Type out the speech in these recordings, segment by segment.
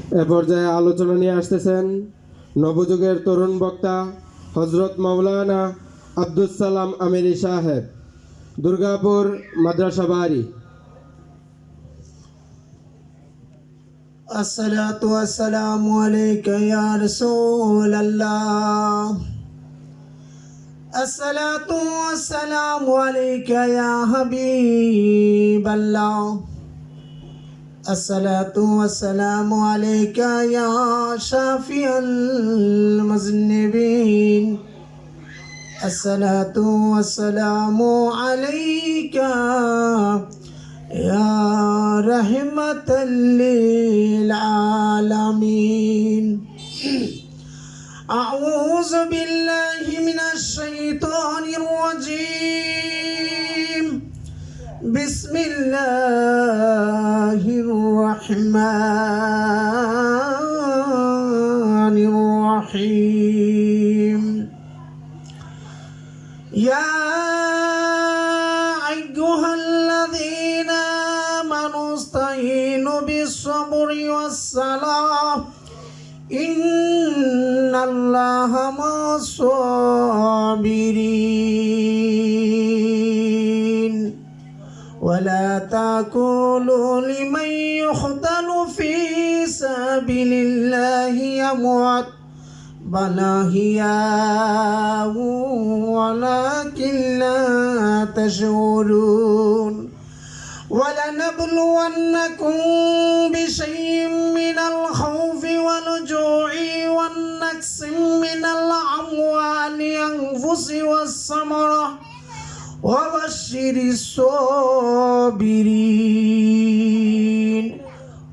এ পর্যায়ে আলোচনা নিয়ে আসতেছেন নবযুগের তরুণ বক্তা হজরত মাওলানা আব্দুস সালাম আমিরি সাহেব, দুর্গাপুর মাদ্রাসা বাড়ি। अस्सलातु वस्सलामु अलैका या रसूल अल्लाह। अस्सलातु वस्सलामु अलैका या हबीब अल्लाह। अस्सलातु वस्सलामु अलैका या शाफिअल मुज़न्निबीन। अस्सलातु वस्सलामु अलैका या रहमतल लिल आलमीन। अऊज़ु बिल्लाहि मिनश शैतानिर रजीम। बिस्मिल्लाहिर रहमानिर रहीम। या बिस्सब्रि वस्सलाह इन्नल्लाहा मस्साबिरीन। वला तकुलू लिमन युख्तलु फी सबिलिल्लाहि अमवात बल अहयाउ वलाकिन ला तशऊरून। वलनब्लुवन्नकुम बिशैइन मिनल खौफि वल-जु'i वन-नक्सिन मिनल अमवालि वल-अनफुसि वस-समरः वबश्शिरिस साबिरीन।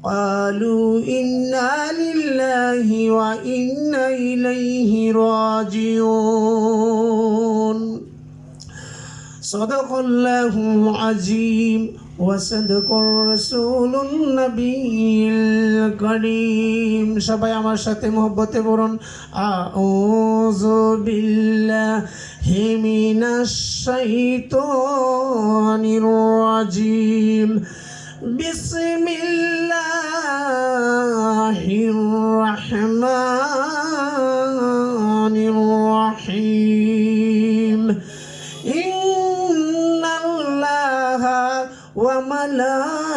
क़ालू इन्ना लिल्लाहि व इन्ना इलैहि राजिऊन। सदक़ल्लाहुल अज़ीम ওয়াসাদাকার রাসূলুন নবীল করিম। সবাই আমার সাথে মহব্বতে বলুন আউযু বিল্লাহি মিনাশ শাইতানির রাজীম। বিসমিল্লাহির রহমানির রহিম।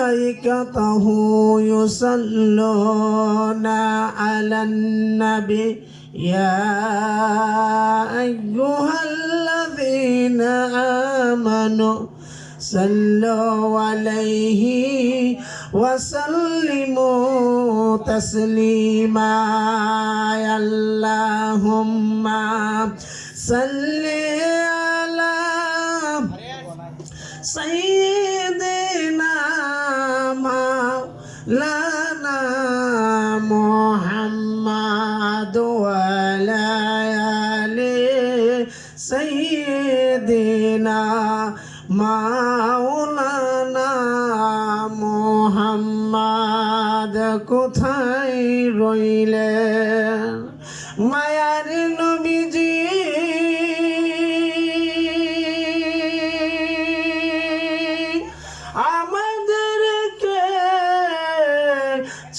وملائكته يصلون على النبي يا أيها الذين آمنوا صلوا عليه وسلموا تسليما اللهم صل على سيدنا مولانا محمد وعلى آل سيدنا مولانا محمد। কোথায় রইলেন মায়ার নবীজি?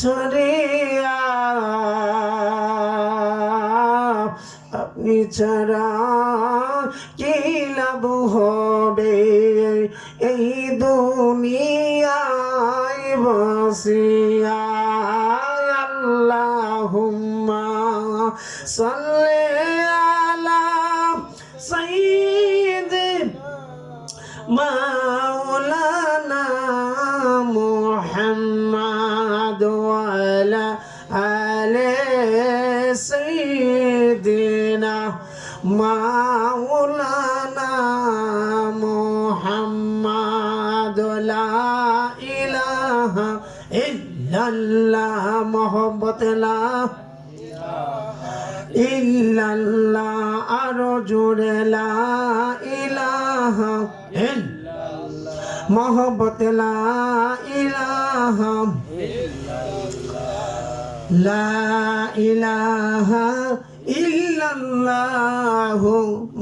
ছড়িয়া আপনি ছাড়া কি লাভ হবে এই দুনিয়ায় বসিয়া। আল্লাহুম্মা সাল্লি আলা সাইয়্যিদিনা মাওলানা মুহাম্মদ ওয়ালা আলে সাইয়্যিদিনা মাওলানা মুহাম্মদ। লা ইলাহা ইল্লাল্লাহ মোহাম্মদ লা ইল্লাল্লাহ। আরো জোরে লা ইলাহা ইল্লাল্লাহ মোহাম্মদ লা ইলাহা লা ইলাহা ইল্লাল্লাহু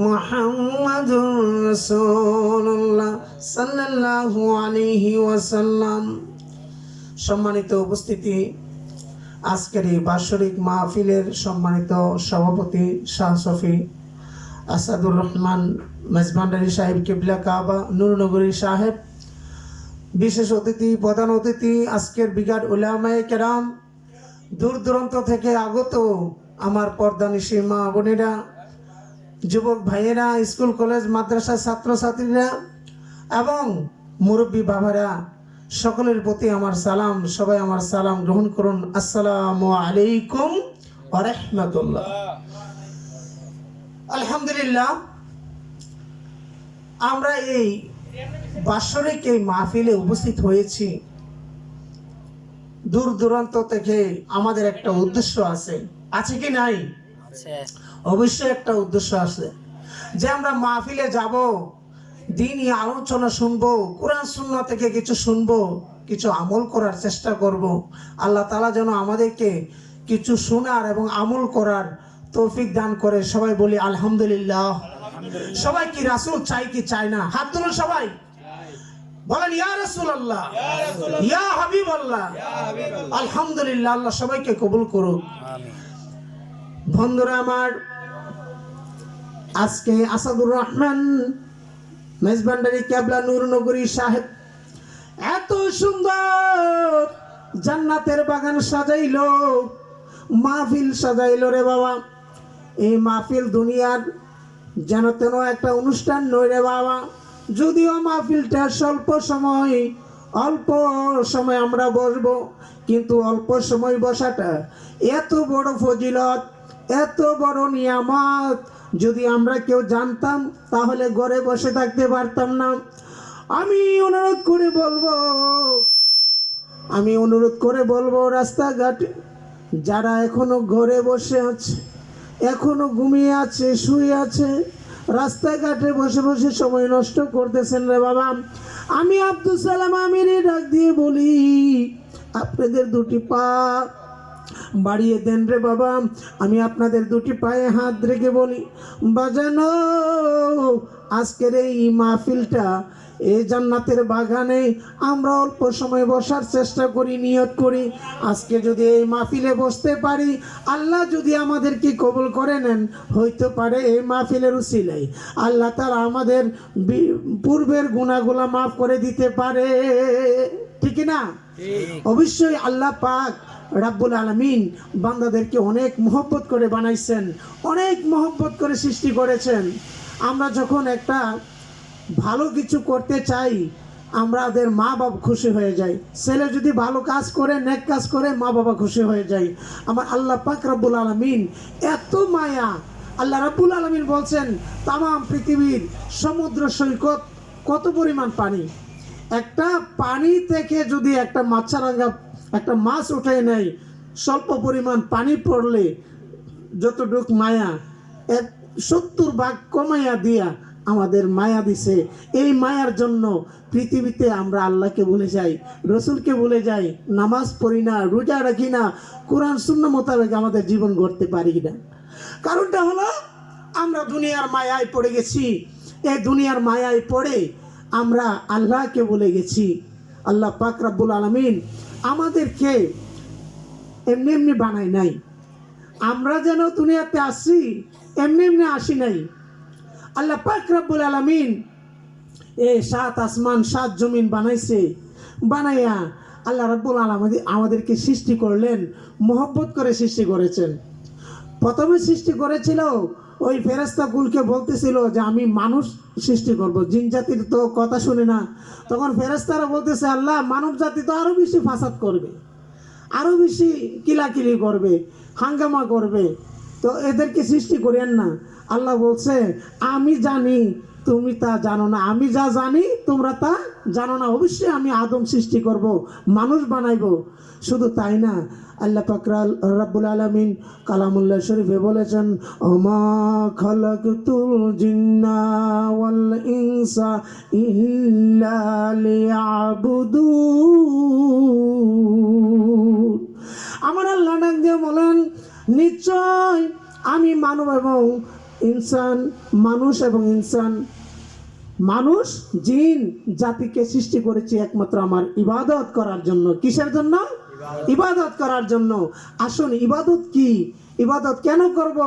মুহাম্মাদুর রাসূলুল্লাহ সাল্লাল্লাহু আলাইহি ওয়াসাল্লাম। সম্মানিত উপস্থিতি, আজকের এই বাৎসরিক মাহফিলের সম্মানিত সভাপতি শাহ সফি আসাদুর রহমান মেজবান্ডারি সাহেব, কিবলা কাবা নূরনগরী সাহেব, বিশেষ অতিথি, প্রধান অতিথি, আজকের বিগাট উলামায়ে কেরাম, দূর দূরান্ত থেকে আগত আমার পর্দানিশী মা বোনেরা, যুবক ভাইয়েরা, স্কুল কলেজ মাদ্রাসা ছাত্রছাত্রীরা এবং মুরব্বী বাবারা, সকলের প্রতি আমার সালাম। সবাই আমার সালাম গ্রহণ করুন। আসসালামু আলাইকুম ওয়া রাহমাতুল্লাহ। আলহামদুলিল্লাহ, আমরা এই বাৎসরিক এই মাহফিলে উপস্থিত হয়েছি। দূর দূরান্ত থেকে আমাদের একটা উদ্দেশ্য আছে কি নাই? অবশ্যই একটা উদ্দেশ্য আছে, যে আমরা মাহফিলে যাব, দ্বীনি আলোচনা শুনবো, কোরআন সুন্নাহ থেকে কিছু শুনবো, কিছু আমল করার চেষ্টা করব। আল্লাহ তাআলা যেন আমাদেরকে কিছু শোনার এবং আমল করার তৌফিক দান করে। সবাই বলি আলহামদুলিল্লাহ। সবাই কি রাসূল চাই কি চায় না? হাত তুলুন সবাই, বলেন ইয়া রাসূলুল্লাহ, ইয়া হাবিবাল্লাহ। আলহামদুলিল্লাহ, আল্লাহ সবাইকে কবুল করুক। বন্ধুরা আমার, আজকে আসাদুর রহমান মেজবান্ডারি কেবলা নূরনগরী সাহেব এত সুন্দর জান্নাতের বাগান সাজাইলো, মাহফিল সাজাইলো রে বাবা। এই মাহফিল দুনিয়ার যেন তেন একটা অনুষ্ঠান নয় রে বাবা। যদিও মাহফিলটা অল্প সময় আমরা বসবো, কিন্তু অল্প সময় বসাটা এত বড় ফজিলত, এত বড় নিয়ামত, যদি আমরা কেউ জানতাম তাহলে ঘরে বসে থাকতে পারতাম না। আমি অনুরোধ করে বলবো রাস্তাঘাটে যারা এখনো ঘরে বসে আছে, এখনো ঘুমিয়ে আছে, শুয়ে আছে, রাস্তাঘাটে বসে বসে সময় নষ্ট করতেছেন রে বাবা, আমি আব্দুল সালাম আমিরে ডাক দিয়ে বলি, আপনাদের দুটি পা বাড়িয়ে দেন রে বাবা। আমি আপনাদের দুটি পায়ে হাত রেখে বলি, বাজানো আজকের এই মাহফিলটা, এই জান্নাতের বাগানে আমরা অল্প সময় বসার চেষ্টা করি, নিয়ত করি। আজকে যদি এই মাহফিলে বসতে পারি, আল্লাহ যদি আমাদেরকে কবুল করে নেন, হইতে পারে এই মাহফিলের উসিলায় আল্লাহ তাআলা আমাদের পূর্বের গুনাহগুলো মাফ করে দিতে পারে, ঠিক না? অবশ্যই আল্লাহ পাক রাব্বুল আলামিন বান্দাদেরকে অনেক মহব্বত করে বানাইছেন, অনেক মহব্বত করে সৃষ্টি করেছেন। আমরা যখন একটা ভালো কিছু করতে চাই, আমাদের মা বাবা খুশি হয়ে যায়। ছেলে যদি ভালো কাজ করে, নেক কাজ করে, মা বাবা খুশি হয়ে যায়। আমার আল্লাহ পাক রাব্বুল আলামিন এত মায়া। আল্লাহ রাব্বুল আলামিন বলছেন, তামাম পৃথিবীর সমুদ্র সৈকত কত পরিমাণ পানি, একটা পানি থেকে যদি একটা মাছরাঙা একটা মাছ উঠে নেয়, স্বল্প পরিমাণ পানি পড়লে যতটুক মায়া 70 ভাগ কমাইয়া দিয়া আমাদের মায়া দিছে। এই মায়ার জন্য পৃথিবীতে আমরা আল্লাহকে ভুলে যাই, রসুলকে ভুলে যাই, নামাজ পড়ি না, রোজা রাখি না, কোরআন সুন্নাহ মোতাবেক আমাদের জীবন গড়তে পারি না। কারণটা হলো আমরা দুনিয়ার মায়ায় পড়ে গেছি। এই দুনিয়ার মায়ায় পড়ে আমরা আল্লাহকে ভুলে গেছি। আল্লাহ পাক রব্বুল আলামিন আমাদেরকে এমনি এমনি বানাই নাই। আমরা যেন দুনিয়াতে আসি, এমনি এমনি আসি নাই। আল্লাহ পাক রব্বুল আলামিন এই 7 আসমান 7 জমিন বানাইছে। বানাইয়া আল্লাহ রব্বুল আলামিন আমাদেরকে সৃষ্টি করলেন, মহব্বত করে সৃষ্টি করেছেন। প্রথমে সৃষ্টি করেছিল ওই ফেরেশতাগুলোকে বলতেছিল যে আমি মানুষ সৃষ্টি করব, জিন জাতির তো কথা শুনে না। তখন ফেরেশতারা বলতেছে, আল্লাহ মানব জাতি তো আরো বেশি ফাসাদ করবে, আরো বেশি কিলাকিলি করবে, হাঙ্গামা করবে, তো এদেরকে সৃষ্টি করেন না। আল্লাহ বলছে, আমি জানি তুমি তা জানো না, আমি যা জানি তোমরা তা জানো না। অবশ্যই আমি আদম সৃষ্টি করব, মানুষ বানাইব। শুধু তাই না, আল্লাহ পাক রব্বুল আলামিন কালামুল্লাহ শরীফে বলেছেন, ওমা খালাকতুল জিন্না ওয়াল ইনসা ইল্লা লিয়াবুদুন। আমার আল্লাহ ডাক দিয়ে বলেন, নিশ্চয় আমি মানব এবং ইনসান, মানুষ এবং ইনসান, মানুষ জিন জাতিকে সৃষ্টি করেছি একমাত্র আমার ইবাদত করার জন্য। কিসের জন্য? ইবাদত করার জন্য। আসুন, ইবাদত কি, ইবাদত কেন করব,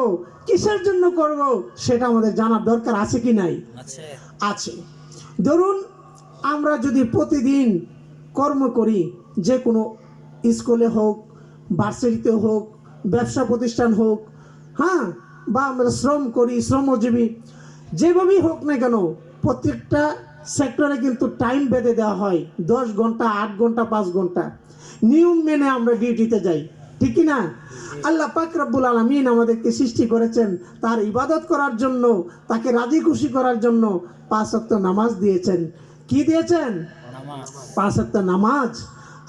কিসের জন্য করব, সেটা আমাদের জানার দরকার আছে কি নাই? আছে। ধরুন, আমরা যদি প্রতিদিন কর্ম করি, যে কোনো স্কুলে হোক, ভার্সিটিতে হোক, ব্যবসা প্রতিষ্ঠান হোক, হ্যাঁ, বা আমরা শ্রম করি, শ্রমজীবী, যেভাবেই হোক না কেন, প্রত্যেকটা সেক্টরে কিন্তু টাইম বেঁধে দেওয়া হয়, 10 ঘন্টা, 8 ঘন্টা, 5 ঘন্টা নিয়ম মেনে আমরা ডিউটিতে যাই, ঠিক কি না? আল্লাহ পাক রব্বুল আলামিন আমাদেরকে সৃষ্টি করেছেন তার ইবাদত করার জন্য, তাকে রাজি খুশি করার জন্য 5 ওয়াক্ত নামাজ দিয়েছেন। কি দিয়েছেন? 5 ওয়াক্ত নামাজ।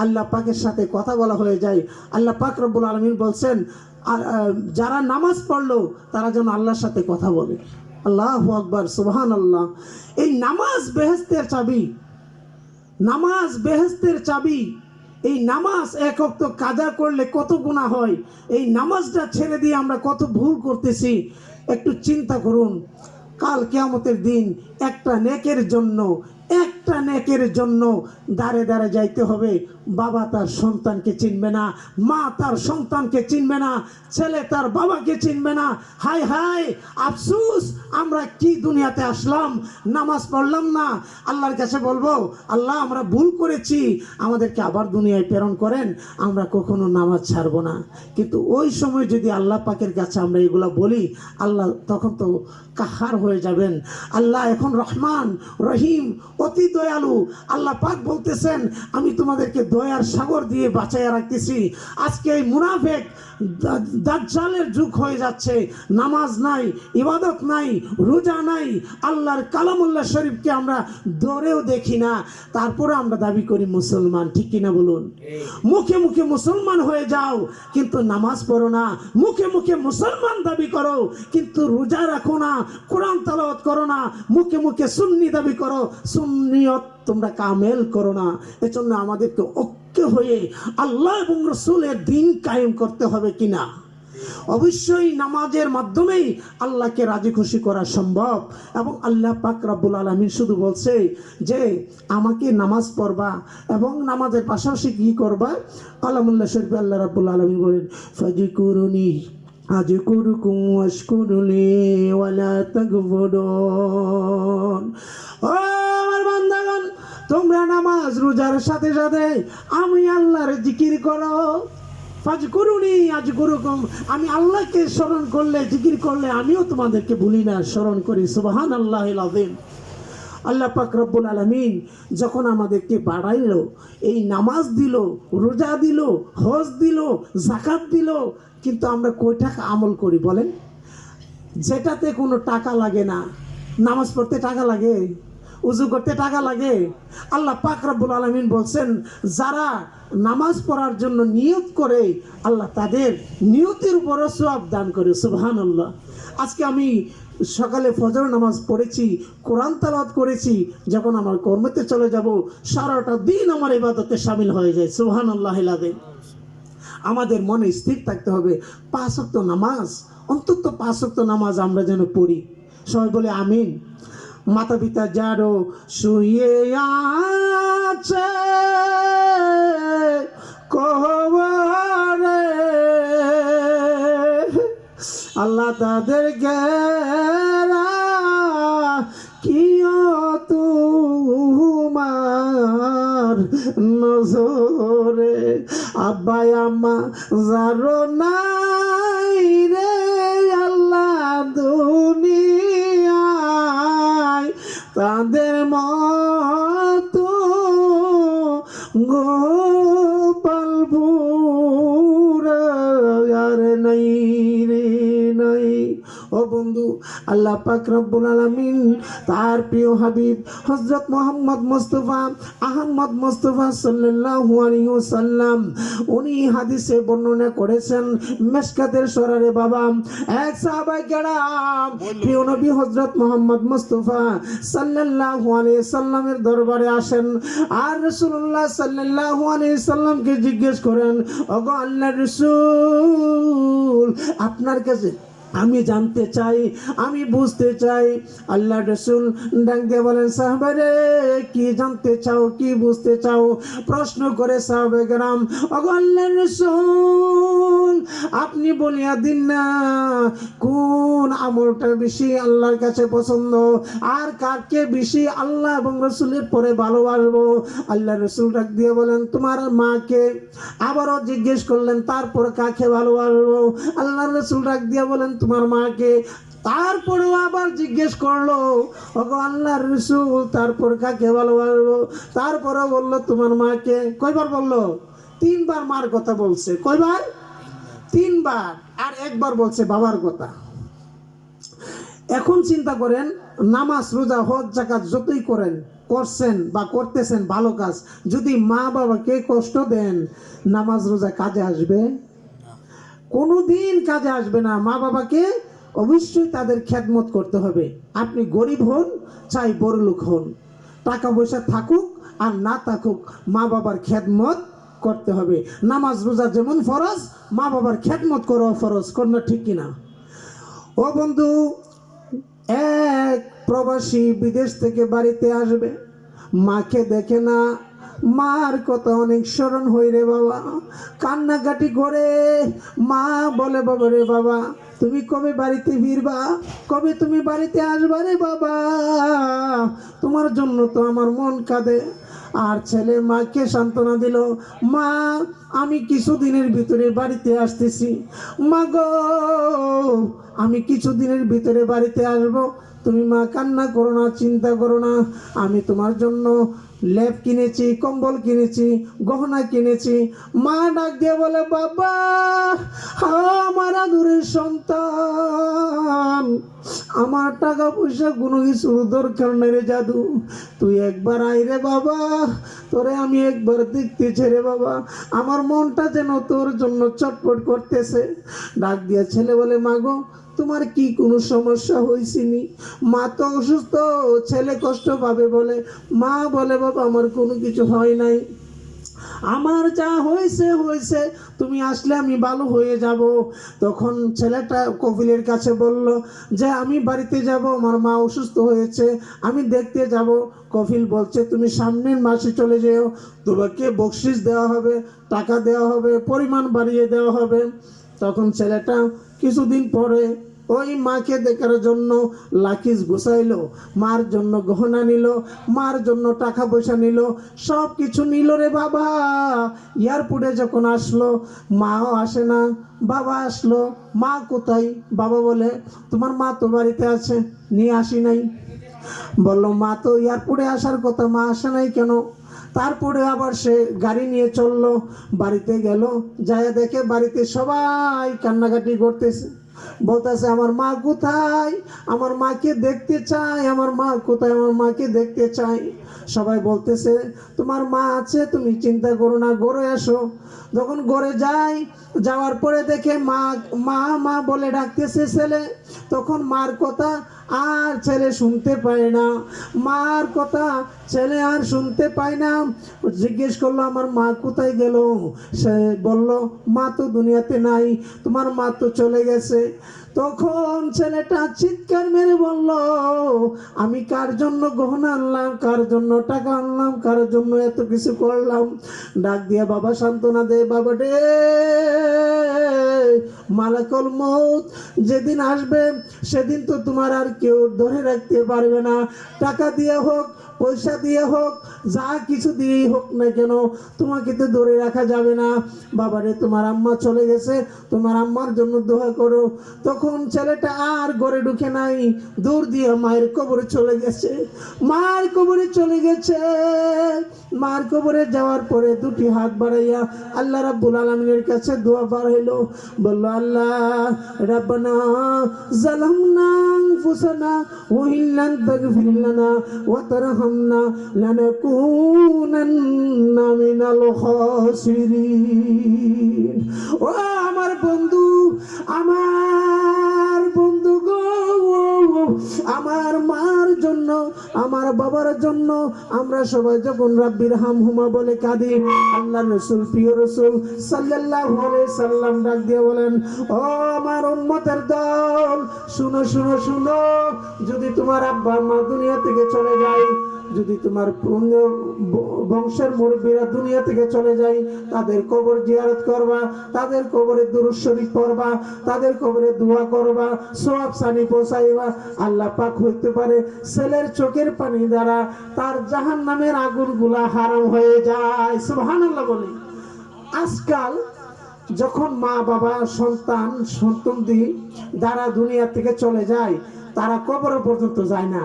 আল্লাহ পাকের সাথে কথা বলা হয়ে যায়। আল্লাহ পাক রব্বুল আলামিন বলছেন, যারা নামাজ পড়লো তারা যেন আল্লাহর সাথে কথা বলে। আল্লাহু আকবার, সুবহানাল্লাহ। এই নামাজ বেহেশতের চাবি, নামাজ বেহেশতের চাবি। এই নামাজ এক ওয়াক্ত কাজা করলে কত গুনাহ হয়, এই নামাজটা ছেড়ে দিয়ে আমরা কত ভুল করতেছি। একটু চিন্তা করুন, কাল কিয়ামতের দিন একটা নেকের জন্য, একটা নেকের জন্য দাঁড়ে দাঁড়ে যাইতে হবে। বাবা তার সন্তানকে চিনবে না, মা তার সন্তানকে চিনবে না, ছেলে তার বাবাকে চিনবে না। হায় হায় আফসোস, আমরা কি দুনিয়াতে আসলাম, নামাজ পড়লাম না। আল্লাহর কাছে বলবো, আল্লাহ আমরা ভুল করেছি, আমাদেরকে আবার দুনিয়ায় প্রেরণ করেন, আমরা কখনো নামাজ ছাড়বো না। কিন্তু ওই সময় যদি আল্লাহ পাকের কাছে আমরা এগুলা বলি, আল্লাহ তখন তো কাহার হয়ে যাবেন। আল্লাহ এখন রহমান রহিম, অতি দয়ালু। আল্লাহ পাক বলতেছেন, আমি তোমাদেরকে দয়ার সাগর দিয়ে বাঁচাইয়া রাখতেছি। আজকে এই মুনাফিক দাজ্জালের যুগ হয়ে যাচ্ছে, নামাজ নাই, ইবাদত নাই, রোজা নাই, আল্লাহর কালামুল্লাহ শরীফকে আমরা ধরেও দেখি না, তারপরে আমরা দাবি করি মুসলমান, ঠিক কিনা বলুন? মুখে মুখে মুসলমান হয়ে যাও কিন্তু নামাজ পড়ো না, মুখে মুখে মুসলমান দাবি করো কিন্তু রোজা রাখো না, কোরআন তেলাওয়াত করো না, মুখে মুখে সুন্নি দাবি করো, সুন্নিয়ত তোমরা কামেল করো না। এজন্য আমাদেরকে ঐক্য হয়ে আল্লাহ এবং রাসূলের দ্বীন কায়েম করতে হবে কিনা? অবশ্যই নামাজের মাধ্যমেই আল্লাহকে রাজি খুশি করা সম্ভব। এবং আল্লাহ পাক রব্বুল আলামিন শুধু বলছে যে আমাকে নামাজ পড়বা এবং নামাজের পাশাপাশি কি করবা? কালামুল্লাহ শরীফে আল্লাহ রাব্বুল আলামিন বলেন, ফাযকুরুনি আযকুরুকুম ওয়াশকুরুলি ওয়ালা তাকফুরুন। ও আমার বান্দাগণ, তোমরা নামাজ রোজার সাথে সাথে আমি আল্লাহর জিকির করো। ফাজকুরুনি আযকুরুকুম, আমি আল্লাহকে স্মরণ করলে, জিকির করলে আমিও তোমাদেরকে ভুলি না, স্মরণ করি। সুবহানাল্লাহিল আযীম। আল্লাহ পাক রব্বুল আলামিন যখন আমাদেরকে বাড়াইলো, এই নামাজ দিল, রোজা দিল, হজ দিল, যাকাত দিল, কিন্তু আমরা কয় টাকা আমল করি বলেন? যেটাতে কোনো টাকা লাগে না। নামাজ পড়তে টাকা লাগে, উযু করতে টাকা লাগে। আল্লাহ পাক রব্বুল আলামিন বলছেন, যারা নামাজ পড়ার জন্য নিয়ত করে আল্লাহ তাদের নিয়তের উপরও সওয়াব দান করে। সুবহানাল্লাহ। আজকে আমি সকালে ফজর নামাজ পড়েছি, কোরআন তেলাওয়াত করেছি, যখন আমার কর্মতে চলে যাব সারাটা দিন আমার ইবাদতে শামিল হয়ে যায়। সুবহানাল্লাহিল আযীম। আমাদের মনে স্থির থাকতে হবে, 5 ওয়াক্ত নামাজ, অন্তত 5 ওয়াক্ত নামাজ আমরা যেন পড়ি। সবাই বলে আমিন। মাতা পিতা যারও শুয়ে আছে কবরে, আল্লাহ তাদেরকে কিও তোমার নজরে। আব্বা আম্মা যারো নাই রে আল্লাহ দুনিয়ায়, তাদের মতো গোপালপুর আর নাই রে নাই। ও বন্ধু, আল্লাহ পাক রব্বুল আলামিন তার প্রিয় হাবিব হযরত মুহাম্মদ মুস্তাফা আহমদ মুস্তাফা সাল্লাল্লাহু আলাইহি ওয়াসাল্লাম, উনি হাদিসে বর্ণনা করেছেন, মিশকাতের সরারে বাবা, এক সাহাবায়ে কেরাম প্রিয় নবী হযরত মুহাম্মদ মুস্তাফা সাল্লাল্লাহু আলাইহি সাল্লামের দরবারে আসেন আর রাসূলুল্লাহ সাল্লাল্লাহু আলাইহি সাল্লামকে জিজ্ঞেস করেন, ওগো আল্লাহর রাসূল, আপনার কাছে আমি জানতে চাই, আমি বুঝতে চাই। আল্লাহ রসুল ডাক দিয়ে বলেন, সাহাবারে কি জানতে চাও, কি বুঝতে চাও? প্রশ্ন করে সাহাবে কেরাম, ওগো আল্লাহ রসুল আপনি বলিয়া দিন না, কোন আমলটা বেশি আল্লাহর কাছে পছন্দ, আর কাকে বেশি আল্লাহ এবং রসুলের পরে ভালোবাসবো? আল্লাহ রসুল ডাক দিয়ে বলেন, তোমার মাকে। আবারও জিজ্ঞেস করলেন, তারপর কাকে ভালোবাসবো? আল্লাহ রসুল ডাক দিয়ে বলেন, তোমার মাকে। তারপরেও আবার জিজ্ঞেস করলো, ওগো আল্লাহর রাসূল তারপর কাকে ভালোবাসবো? তারপরে বললো, তোমার মাকে। কয়বার বললো? 3 বার মার কথা বলছে। কয়বার? 3 বার। আর একবার বলছে বাবার কথা। এখন চিন্তা করেন, নামাজ রোজা হজ যাকাত যতই করছেন বা করতেছেন ভালো কাজ, যদি মা বাবাকে কষ্ট দেন, নামাজ রোজা কাজে আসবে? কোনোদিন কাজে আসবে না। মা বাবাকে অবশ্যই তাদের খেদমত করতে হবে। আপনি গরিব হন চাই বড়লোক হন, টাকা পয়সা থাকুক আর না থাকুক, মা বাবার খেদমত করতে হবে। নামাজ রোজা যেমন ফরজ, মা বাবার খেদমত করো ফরজ। কন্যা ঠিক কিনা? ও বন্ধু, এক প্রবাসী বিদেশ থেকে বাড়িতে আসবে, মাকে দেখে না, মার কথা অনেক স্মরণ হই রে বাবা, কান্নাকাটি করে। মা বলে, বাবা রে বাবা তুমি কবে বাড়িতে ফিরবা, কবে তুমি বাড়িতে আসবা রে বাবা, তোমার জন্য তো আমার মন কাঁদে। আর ছেলে মাকে সান্ত্বনা দিল, মা আমি কিছুদিনের ভিতরে বাড়িতে আসতেছি, মা গো আমি কিছুদিনের ভিতরে বাড়িতে আসবো, তুমি মা কান্না করো না, চিন্তা করো না, আমি তোমার জন্য লেপ কিনেছি, কম্বল কিনেছি, গহনা কিনেছি। মা ডাক দিয়ে বলে, বাবা আমার আদরের সন্তান, আমার টাকা পয়সা কোনো কিছুর দরকার নেই রে জাদু, তুই একবার আই রে বাবা, তোরে আমি একবার দেখতেছি রে বাবা, আমার মনটা যেন তোর জন্য চটপট করতেছে। ডাক দিয়ে ছেলে বলে, মাগো তোমার কি কোনো সমস্যা হয়েছিনি? মা তো অসুস্থ, ছেলে কষ্ট পাবে বলে। মা বলে, বাবা আমার কোনো কিছু হয় নাই, আমার যা হয়েছে হয়েছে, তুমি আসলে আমি ভালো হয়ে যাব। তখন ছেলেটা কফিলের কাছে বলল যে আমি বাড়িতে যাব, আমার মা অসুস্থ হয়েছে, আমি দেখতে যাব। কফিল বলছে, তুমি সামনের মাসে চলে যেও, তোমাকে বকশিস দেওয়া হবে, টাকা দেওয়া হবে, পরিমাণ বাড়িয়ে দেওয়া হবে। তখন ছেলেটা কিছুদিন পরে ওই মাকে দেখার জন্য লাকিজ গুছাইলো, মার জন্য গহনা নিল, মার জন্য টাকা পয়সা নিল, সব কিছু নিল রে বাবা। এয়ারপোর্টে যখন আসলো, মাও আসে না, বাবা আসলো, মা কোথায়? বাবা বলে, তোমার মা তো বাড়িতে আছে, নিয়ে আসি নাই। বললো, মা তো এয়ারপোর্টে আসার কথা, মা আসে নাই কেন? তারপরে আবার সে গাড়ি নিয়ে চললো, বাড়িতে গেল, যায় দেখে বাড়িতে সবাই কান্নাকাটি করতেছে, বলতেছে আমার মা কোথায়, আমার মাকে দেখতে চাই, আমার মা কোথায়, আমার মাকে দেখতে চাই। সবাই বলতেছে, তোমার মা আছে, তুমি চিন্তা করো না, ঘরে আসো। যখন ঘরে যাই, যাওয়ার পরে দেখে মা মা মা বলে ডাকতেছে ছেলে, তখন মার কথা আর ছেলে শুনতে পায় না, মার কথা ছেলে আর শুনতে পায় না। জিজ্ঞেস করলো, আমার মা কোথায় গেল? সে বলল, মা তো দুনিয়াতে নাই, তোমার মা তো চলে গেছে। তখন ছেলেটা চিৎকার মেরে বলল, আমি কার জন্য গহনা আনলাম, কার জন্য টাকা আনলাম, কার জন্য এত কিছু করলাম? ডাক দিয়ে বাবা সান্ত্বনা দে, বাবা রে মালাকুল মউত যেদিন আসবে সেদিন তো তোমার আর কেউ ধরে রাখতে পারবে না, টাকা দিয়ে হোক, পয়সা দিয়ে হোক, যা কিছু দিয়েই হোক না কেন, তোমাকে তো ধরে রাখা যাবে না। বাবারে তোমার আম্মা চলে গেছে, তোমার আম্মার জন্য দোয়া করো। তখন ছেলেটা আর ঘরে ঢুকে নাই, দূর দিয়ে মায়ের কবরে চলে গেছে, মার কবরে চলে গেছে। মার কবরে যাওয়ার পরে দুটি হাত বাড়াইয়া আল্লাহ রাব্বুল আলামিনের কাছে দোয়া বাড়াইলো, বলল, আল্লাহ রাব্বানা যালামনা আনফুসানা ওয়া ইল্লাম তাগফির লানা ওয়া তারহামনা লানাকুনান্না মিনাল খাসিরিন। ও আমার বন্ধু, আমার বন্ধু গো, আমার মার জন্য, আমার বাবার জন্য আমরা সবাই যখন রাব্বির হামহুমা বলে কাঁদি, আল্লাহর রাসূল প্রিয় রাসূল সাল্লাল্লাহু আলাইহি সাল্লাম ডাক দিয়ে বলেন, ও আমার উম্মতের দল, শুনো শুনো শুনো, যদি তোমার আব্বা মা দুনিয়া থেকে চলে যায়, যদি তোমার বংশের মুরব্বীরা দুনিয়া থেকে চলে যায়, তাদের কবর জিয়ারত করবা, তাদের কবরে দুরূদ শরীফ পড়বা, তাদের কবরে দোয়া করবা, সওয়াব সানি পৌঁছাইবা। আল্লাহ পাক হইতে পারে ছেলের চোখের পানি দ্বারা তার জাহান্নামের আগুনগুলা হারাম হয়ে যায়। সুবহানাল্লাহ বলে। আজকাল যখন মা বাবা সন্তানদি দ্বারা দুনিয়া থেকে চলে যায়, তারা কবর পর্যন্ত যায় না।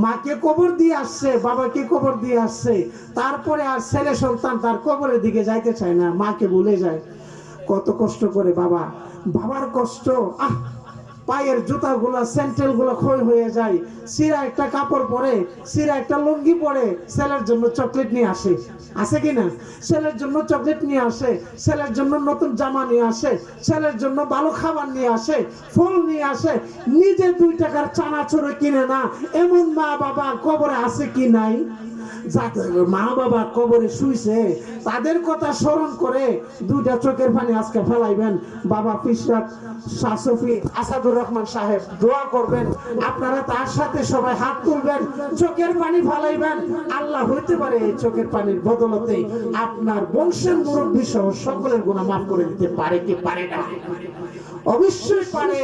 মাকে কবর দিয়ে আসছে, বাবাকে কবর দিয়ে আসছে, তারপরে আর ছেলে সন্তান তার কবরের দিকে যাইতে চায় না, মাকে ভুলে যায়। কত কষ্ট করে বাবার কষ্ট। পায়ের জুতাগুলা স্যান্ডেলগুলো ক্ষয় হয়ে যায়, সিরা একটা কাপড় পরে, সিরা একটা লুঙ্গি পরে ছেলের জন্য চকলেট নিয়ে আসে, আছে কিনা? ছেলের জন্য চকলেট নিয়ে আসে, ছেলের জন্য নতুন জামা নিয়ে আসে, ছেলের জন্য ভালো খাবার নিয়ে আসে, ফুল নিয়ে আসে, নিজে 2 টাকার চানাচুর কিনে না। এমন মা বাবা কবরে আছে কি নাই? যাদের মা বাবা কবরে শুইছে তাদের কথা স্মরণ করে 2টা চোখের পানি আজকে ফেলাইবেন। বাবা পিসরাত শাহ সফি আসাদুর রহমান সাহেব দোয়া করবেন, আপনারা তার সাথে সবাই হাত তুলবেন, চোখের পানি ফেলাইবেন। আল্লাহ হইতে পারে এই চোখের পানির বদলতে আপনার বংশের মুরব্বী সহ সকলের গুনাহ মাফ করে দিতে পারে কি পারে না? অবশ্যই পারে।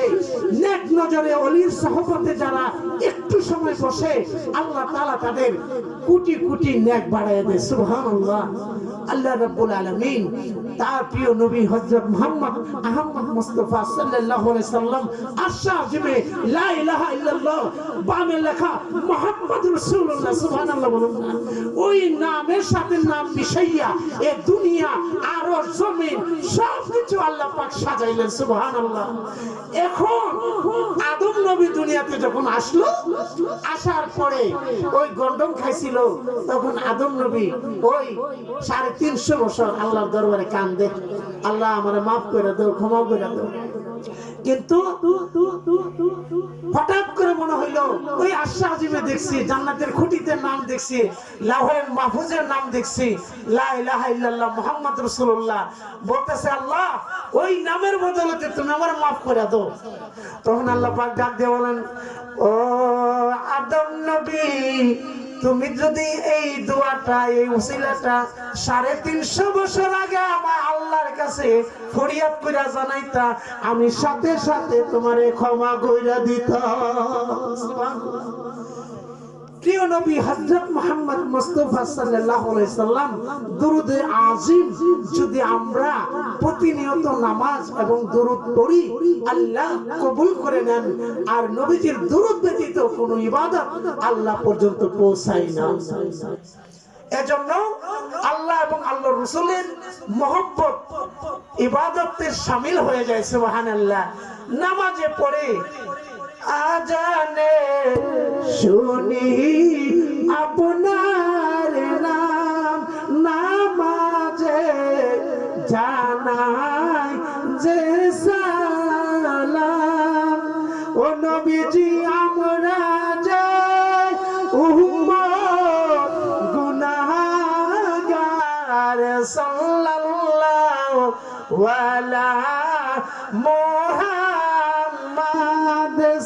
নেক নজরে ওলির সহবতে যারা একটু সময় বসে, আল্লাহ তাআলা তাদের কোটি কোটি নেক বাড়ায় দেয়। সুবহানাল্লাহ। আল্লাহ রাব্বুল আলামিন তার প্রিয় নবী হযরত মুহাম্মদ আহমদ মুস্তাফা সাল্লাল্লাহু আলাইহি সাল্লাম আশাজিমে লা ইলাহা ইল্লাল্লাহ বামে লেখা মুহাম্মদুর রাসূলুল্লাহ। সুবহানাল্লাহ বলুন। ওই নামের সাথে নাম মিশাইয়া এই দুনিয়া আর জমিন সবকিছু আল্লাহ পাক সাজাইলেন। সুবহানাল্লাহ। এখন আদম নবী দুনিয়াতে যখন আসলো, আসার পরে ওই গন্ডম খাইছিল, তখন আদম নবী ওই 350 বছর আল্লাহর দরবারে কান্দে, আল্লাহ আমারে মাফ করে দাও, ক্ষমা করে দাও। কিন্তু হঠাৎ করে মনে হইলো ওই আশাজিমে দেখছি, জান্নাতের খুঁটিতে নাম দেখছি, লাউহে মাহফুজের নাম দেখছি, লা ইলাহা ইল্লাল্লাহ মুহাম্মদ রাসূলুল্লাহ, বলতেছে আল্লাহ ওই নামের বদলতে তুমি আমারে মাফ করে দাও। তখন আল্লাহ পাক ডাক দিয়ে বলেন, ও আদম নবী, তুমি যদি এই দোয়াটা, এই উসিলাটা 350 বছর আগে আমার আল্লাহর কাছে ফরিয়াদ কইরা জানাইতা, আমি সাথে সাথে তোমারে ক্ষমা কইরা দিতাম। প্রিয় নবী হযরত মুহাম্মদ মুস্তাফা সাল্লাল্লাহু আলাইহি সাল্লাম দুরুদে আজিম যদি আমরা প্রতিনিয়ত নামাজ এবং দুরুদ পড়ি, আল্লাহ কবুল করে নেন। আর নবীজির দুরুদ ব্যতীত কোনো ইবাদত আল্লাহ পর্যন্ত পৌঁছায় না। এজন্য আল্লাহ এবং আল্লাহর রাসূলের মহব্বত ইবাদতে শামিল হয়ে যায়। সুবহানাল্লাহ। নামাজে পড়ে আজানে শুনি আপনার নাম, নামাজে জানাই যে সালাম, ও নবীজি আমরা যাই উম্মত গুনাহগার, সাল্লাল্লাহু আলা মুহাম্মাদ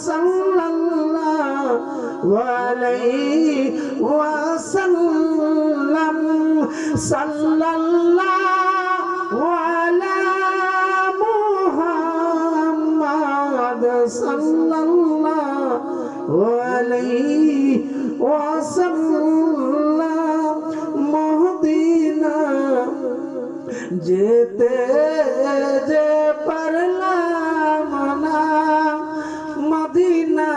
সাল্লাল্লাহু আলাইহি ওয়াসাল্লাম, সাল্লাল্লাহু আলা মুহাম্মাদ সাল্লাল্লাহু আলাইহি ওয়াসাল্লাম। মদিনা যেতে যে পারলাম না, মদিনা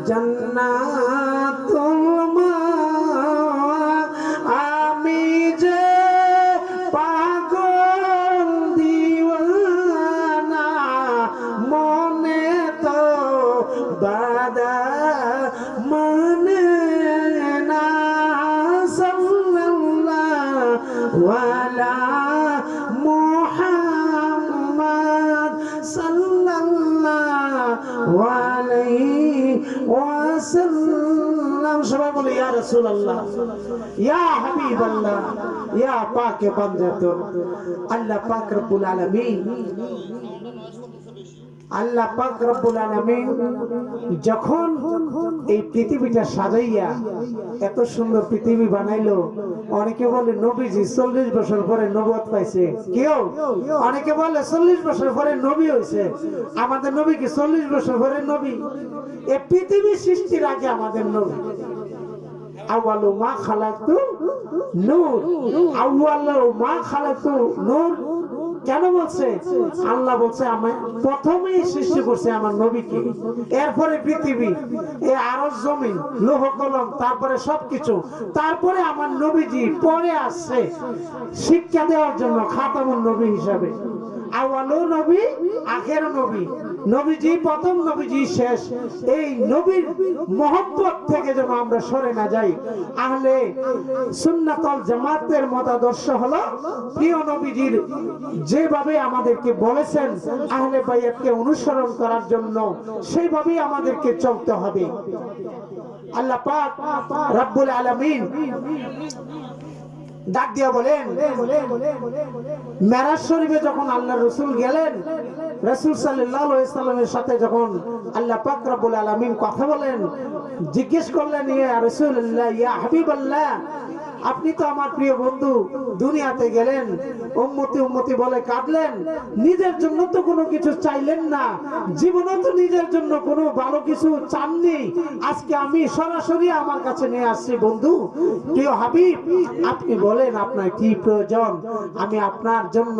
জান্নাতুল মাওয়া, আমি যে পাগল দিওয়ানা, মনে তো বাদা মানে না, সাল্লাল্লাহু আলা মুহাম্মাদ সাল্লাল্লাহু আলাইহি ওয়াসাল্লাম। ইয়া রাসূলুল্লাহ, ইয়া হাবিবাল্লাহ, ইয়া পাকে বান্দাতুন। আল্লাহ পাক রব্বুল আলামিন, আল্লাহ পাক রব্বুল আলামিন যখন এই পৃথিবীটা সাজাইয়া এত সুন্দর পৃথিবী বানাইলো, অনেকে বলে নবীজি 40 বছর পরে নবুয়ত পাইছে, কেউ অনেকে বলে 40 বছর পরে নবী হইছে। আমাদের নবী কি 40 বছর পরে নবী? এই পৃথিবী সৃষ্টির আগে আমাদের নবী। আউয়ালু মা খালাকতু নূর, আউয়ালু মা খালাকতু নূর। কেন বলছে? আল্লাহ বলছে আমি প্রথমেই সৃষ্টি করছি আমার নবীকে, এরপরে পৃথিবী, এই আরশ জমিন, লৌহ কলম, তারপরে সবকিছু, তারপরে আমার নবীজি পরে আসছে শিক্ষা দেওয়ার জন্য খাতামুন নবী হিসাবে। আউয়ালু নবী, আখের নবী, নবীজি প্রথম, নবীজি শেষ। এই নবীর মহব্বত থেকে যেন আমরা সরে না যাই। আহলে সুন্নাত ওয়াল জামাতের মতাদর্শ হলো প্রিয় নবীজির যেভাবে আমাদেরকে বলেছেন আহলে বাইতকে অনুসরণ করার জন্য, সেইভাবেই আমাদেরকে চলতে হবে। আল্লাহ পাক রব্বুল আলামিন ডাক দিয়া বলেন, মেরাজ শরীফে যখন আল্লাহ রাসূল গেলেন, রাসূল সাল্লাল্লাহু আলাইহি সাল্লামের সাথে যখন আল্লাহ পাক রব্বুল আলামিন কথা বলেন, জিজ্ঞেস করলেন, ইয়া রাসূলুল্লাহ, ইয়া হাবিবাল্লাহ, আপনি তো আমার প্রিয় বন্ধু, দুনিয়াতে গেলেন, উম্মতি উম্মতি বলে কাঁদলেন, নিজের জন্য তো কোনো কিছু চাইলেন না, জীবনে তো নিজের জন্য কোনো ভালো কিছু চাননি। আজকে আমি সরাসরি আমার কাছে নিয়ে আসছি, বন্ধু প্রিয় হাবিব, আপনি বলেন আপনার কি প্রয়োজন, আমি আপনার জন্য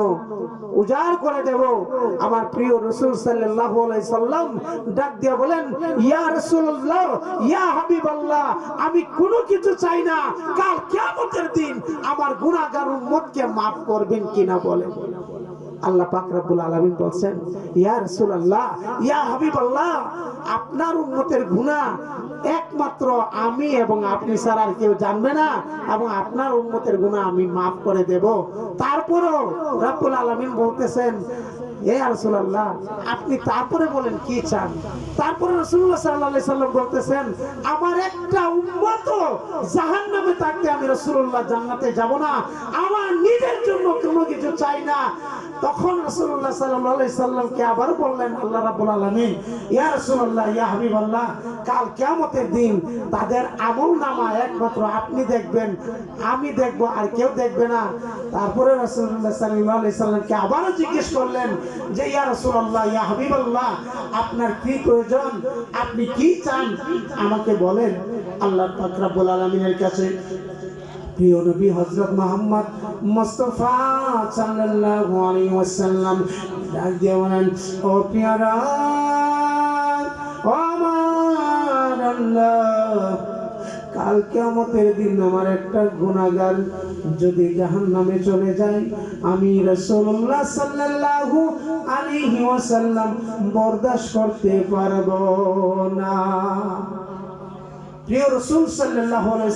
উজাড় করে দেব। আমার প্রিয় রাসূল সাল্লাল্লাহু আলাইহি সাল্লাম ডাক দিয়ে বলেন, ইয়া রাসূলুল্লাহ, ইয়া হাবিবাল্লাহ, আমি কোনো কিছু চাই না, কাল কিয়ামতের দিন আমার গুনাহগার উম্মতকে maaf করবেন কিনা বলেন। আল্লাহ পাক রব্বুল আলামিন বলছেন, ইয়া রাসূলুল্লাহ, ইয়া হাবিবাল্লাহ, আপনার উম্মতের গুনাহ একমাত্র আমি এবং আপনি ছাড়া আর কেউ জানবে না, এবং আপনার উম্মতের গুনাহ আমি maaf করে দেব। তারপরও রব্বুল আলামিন বলতেছেন, হে রাসূলুল্লাহ, আপনি তারপরে বলেন কি চান। তারপরে রাসূলুল্লাহ সাল্লাল্লাহু আলাইহি সাল্লাম বলতেছেন, আমার একটা উম্মত জাহান্নামে থাকতে আমি রাসূলুল্লাহ জান্নাতে যাব না, আমার নিজের জন্য কোনো কিছু চাই না। তখন রাসূলুল্লাহ সাল্লাল্লাহু আলাইহি সাল্লামকে আবার বললেন আল্লাহ রাব্বুল আলামিন, ইয়া রাসূলুল্লাহ, ইয়া হাবিবাল্লাহ, কাল কিয়ামতের দিন তাদের আমলনামা একমাত্র আপনি দেখবেন, আমি দেখব, আর কেউ দেখবে না। তারপরে রাসূলুল্লাহ সাল্লাল্লাহু আলাইহি সাল্লামকে আবারও জিজ্ঞেস করলেন যে, ইয়া রাসূলুল্লাহ, ইয়া হাবিবাল্লাহ, আপনার কি প্রয়োজন, আপনি কি চান, আমাকে বলেন। আল্লাহ পাক রব্বুল আলামিনের কাছে প্রিয় নবী হযরত মুহাম্মদ মুস্তাফা সাল্লাল্লাহু আলাইহি ওয়াসাল্লাম ডাক দিয়ে বলেন, ও পিয়ারা, ও আমার আল্লাহ, কাল কিয়ামতের দিন আমার একটা গুনাহগার যদি জাহান্নামে চলে যায়, আমি রাসূলুল্লাহ সাল্লাল্লাহু আলাইহি ওয়াসাল্লাম বরদাশত করতে পারবো না। প্রিয় রাসূল সাল্লাল্লাহু আলাইহি